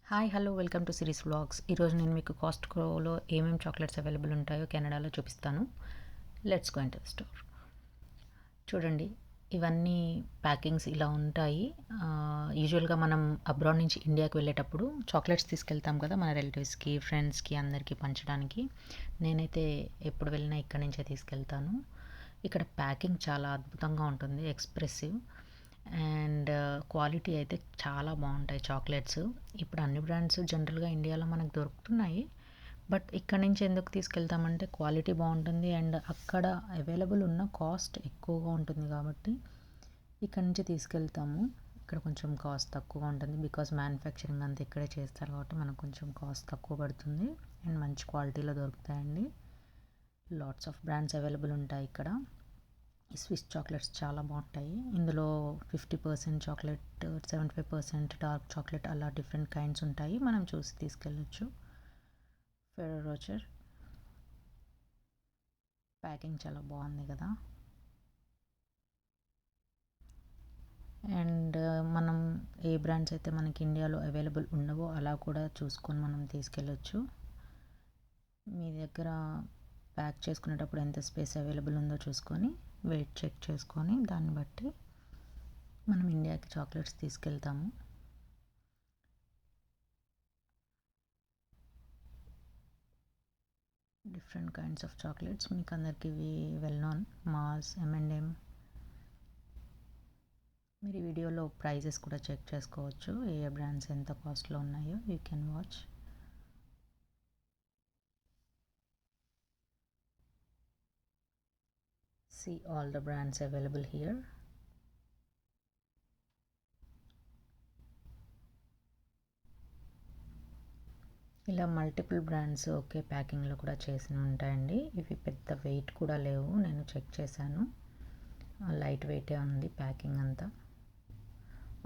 Hi hello welcome to series vlogs. ఈరోజు నేను మీకు కాస్ట్కోలో ఏమేమి చాక్లెట్స్ అవైలబుల్ ఉంటాయో కెనడాలో చూపిస్తాను. Let's go into the store. చూడండి, ఇవన్నీ ప్యాకింగ్స్ ఇలా ఉంటాయి. యూజువల్గా మనం అబ్రాడ్ నుంచి ఇండియాకి వెళ్ళేటప్పుడు చాక్లెట్స్ తీసుకెళ్తాం కదా, మన రిలేటివ్స్కి, ఫ్రెండ్స్కి, అందరికీ పంచడానికి. నేనైతే ఎప్పుడు వెళ్ళినా ఇక్కడి నుంచే తీసుకెళ్తాను. ఇక్కడ ప్యాకింగ్ చాలా అద్భుతంగా ఉంటుంది, ఎక్స్ప్రెసివ్ అండ్ క్వాలిటీ అయితే చాలా బాగుంటాయి చాక్లెట్స్. ఇప్పుడు అన్ని బ్రాండ్స్ జనరల్గా ఇండియాలో మనకు దొరుకుతున్నాయి, బట్ ఇక్కడ నుంచి ఎందుకు తీసుకెళ్తామంటే క్వాలిటీ బాగుంటుంది అండ్ అక్కడ అవైలబుల్ ఉన్న కాస్ట్ ఎక్కువగా ఉంటుంది కాబట్టి ఇక్కడ నుంచి తీసుకెళ్తాము. ఇక్కడ కొంచెం కాస్ట్ తక్కువగా ఉంటుంది బికాజ్ మ్యానుఫ్యాక్చరింగ్ అంతా ఇక్కడే చేస్తారు కాబట్టి మనకు కొంచెం కాస్ట్ తక్కువ పడుతుంది అండ్ మంచి క్వాలిటీలో దొరుకుతాయండి. లాట్స్ ఆఫ్ బ్రాండ్స్ అవైలబుల్ ఉంటాయి ఇక్కడ. ఈ స్విస్ చాక్లెట్స్ చాలా బాగుంటాయి. ఇందులో 50% చాక్లెట్, 75% డార్క్ చాక్లెట్, అలా డిఫరెంట్ కైండ్స్ ఉంటాయి. మనం చూసి తీసుకెళ్ళచ్చు. ఫెరో రోచర్ ప్యాకింగ్ చాలా బాగుంది కదా. అండ్ మనం ఏ బ్రాండ్స్ అయితే మనకి ఇండియాలో అవైలబుల్ ఉండవో అలా కూడా చూసుకొని మనం తీసుకెళ్ళచ్చు. మీ దగ్గర ప్యాక్ చేసుకునేటప్పుడు ఎంత స్పేస్ అవైలబుల్ ఉందో చూసుకొని వెయిట్ చెక్ చేసుకొని దాన్ని బట్టి మనం ఇండియాకి చాక్లెట్స్ తీసుకెళ్తాము. డిఫరెంట్ కైండ్స్ ఆఫ్ చాక్లెట్స్ మీకు అందరికీ వెల్ నోన్. Mass, M&M. మీరు ఈ వీడియోలో ప్రైజెస్ కూడా చెక్ చేసుకోవచ్చు, ఏ బ్రాండ్స్ ఎంత కాస్ట్లో ఉన్నాయో you can watch. See all the brands available here. ఇలా మల్టిపుల్ బ్రాండ్స్ ఒకే ప్యాకింగ్లో కూడా చేసి ఉంటాయండి. ఇవి పెద్ద వెయిట్ కూడా లేవు, నేను చెక్ చేశాను. లైట్ వెయిటే ఉంది ప్యాకింగ్ అంతా.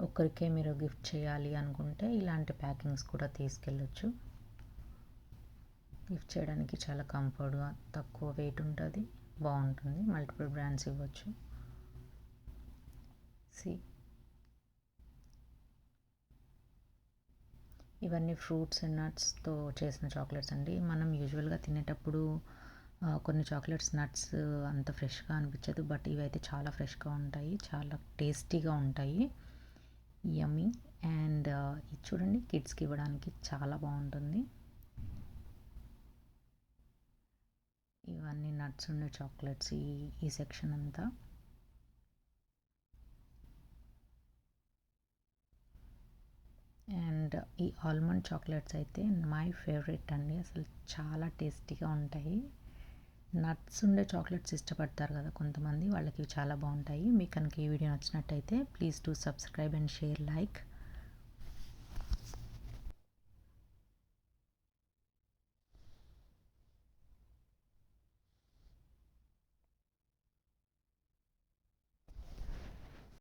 ఒక్కరికే మీరు గిఫ్ట్ చేయాలి అనుకుంటే ఇలాంటి ప్యాకింగ్స్ కూడా తీసుకెళ్ళచ్చు. గిఫ్ట్ చేయడానికి చాలా కంఫర్ట్గా, తక్కువ వెయిట్ ఉంటుంది, బాగుంటుంది. మల్టిపుల్ బ్రాండ్స్ ఇవ్వచ్చు. ఇవన్నీ ఫ్రూట్స్ అండ్ నట్స్తో చేసిన చాక్లెట్స్ అండి. మనం యూజువల్గా తినేటప్పుడు కొన్ని చాక్లెట్స్ నట్స్ అంత ఫ్రెష్గా అనిపించదు, బట్ ఇవైతే చాలా ఫ్రెష్గా ఉంటాయి, చాలా టేస్టీగా ఉంటాయి, యమ్మీ. అండ్ ఇది చూడండి, కిడ్స్కి ఇవ్వడానికి చాలా బాగుంటుంది. ఇవన్నీ నట్స్ ఉండే చాక్లెట్స్, ఈ సెక్షన్ అంతా. అండ్ ఈ ఆల్మండ్ చాక్లెట్స్ అయితే మై ఫేవరెట్ అండి, అసలు చాలా టేస్టీగా ఉంటాయి. నట్స్ ఉండే చాక్లెట్స్ ఇష్టపడతారు కదా కొంతమంది, వాళ్ళకి ఇవి చాలా బాగుంటాయి. మీకు కనుక ఈ వీడియో నచ్చినట్టయితే please do subscribe and share, like.